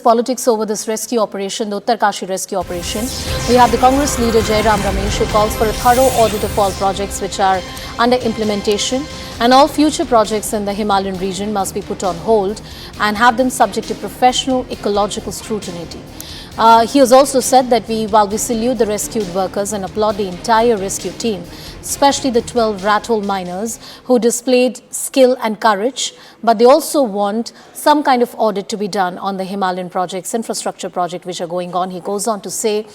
Politics over this rescue operation, the Uttarkashi rescue operation. We have the Congress leader Jairam Ramesh, who calls for a thorough audit of all projects which are under implementation, and all future projects in the Himalayan region must be put on hold and have them subject to professional ecological scrutiny. He has also said that while we salute the rescued workers and applaud the entire rescue team, especially the 12 rat hole miners who displayed skill and courage, but they also want some kind of audit to be done on the Himalayan projects, infrastructure project which are going on. He goes on to say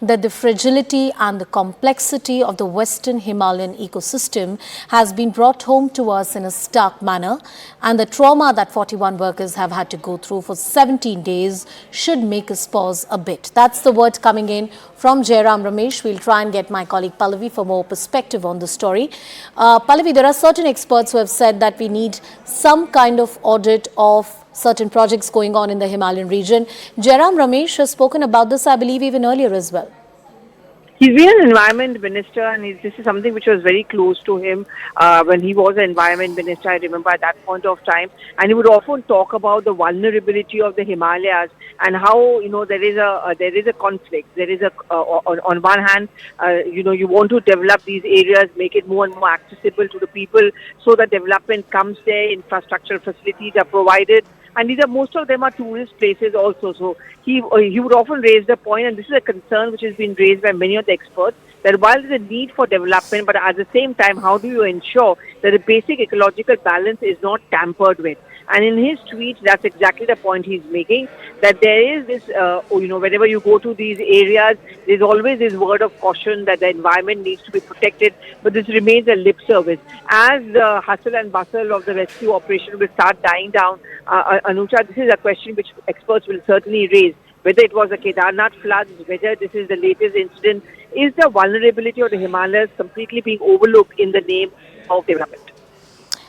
that the fragility and the complexity of the Western Himalayan ecosystem has been brought home to us in a stark manner, and the trauma that 41 workers have had to go through for 17 days should make us pause a bit. That's the word coming in from Jairam Ramesh. We'll try and get my colleague Pallavi for more perspective on the story. Pallavi, there are certain experts who have said that we need some kind of audit of certain projects going on in the Himalayan region. Jairam Ramesh has spoken about this, I believe, even earlier as well. He's been an environment minister, and this is something which was very close to him when he was an environment minister. I remember at that point of time, and he would often talk about the vulnerability of the Himalayas and how there is a conflict. There is on one hand, you want to develop these areas, make it more and more accessible to the people, so that development comes there, infrastructure facilities are provided. And most of them are tourist places also. So he would often raise the point, and this is a concern which has been raised by many of the experts, that while there's a need for development, but at the same time, how do you ensure that the basic ecological balance is not tampered with? And in his tweet, that's exactly the point he's making, that there is this, whenever you go to these areas, there's always this word of caution that the environment needs to be protected, but this remains a lip service. As the hustle and bustle of the rescue operation will start dying down, Anuja, this is a question which experts will certainly raise. Whether it was the Kedarnath floods, whether this is the latest incident, is the vulnerability of the Himalayas completely being overlooked in the name of development?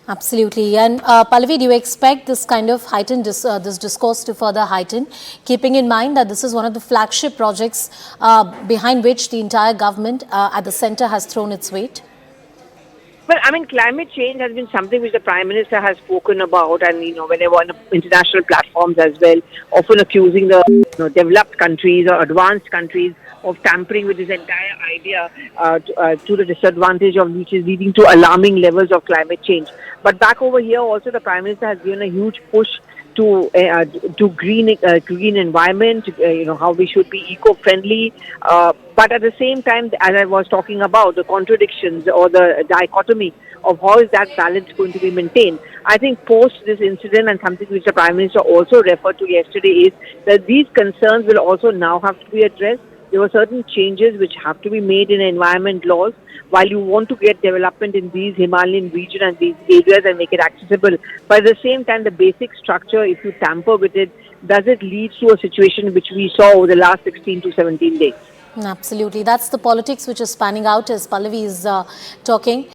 Absolutely. And Pallavi, do you expect this kind of heightened this discourse to further heighten, keeping in mind that this is one of the flagship projects behind which the entire government at the centre has thrown its weight? Well, I mean, climate change has been something which the Prime Minister has spoken about, and whenever on international platforms as well, often accusing the developed countries or advanced countries of tampering with this entire idea to the disadvantage of which is leading to alarming levels of climate change. But back over here, also the Prime Minister has given a huge push to green environment, how we should be eco-friendly. But at the same time, as I was talking about, the contradictions or the dichotomy of how is that balance going to be maintained. I think post this incident, and something which the Prime Minister also referred to yesterday, is that these concerns will also now have to be addressed. There were certain changes which have to be made in environment laws while you want to get development in these Himalayan region and these areas and make it accessible. But at the same time, the basic structure, if you tamper with it, does it lead to a situation which we saw over the last 16 to 17 days? Absolutely. That's the politics which is spanning out as Pallavi is talking.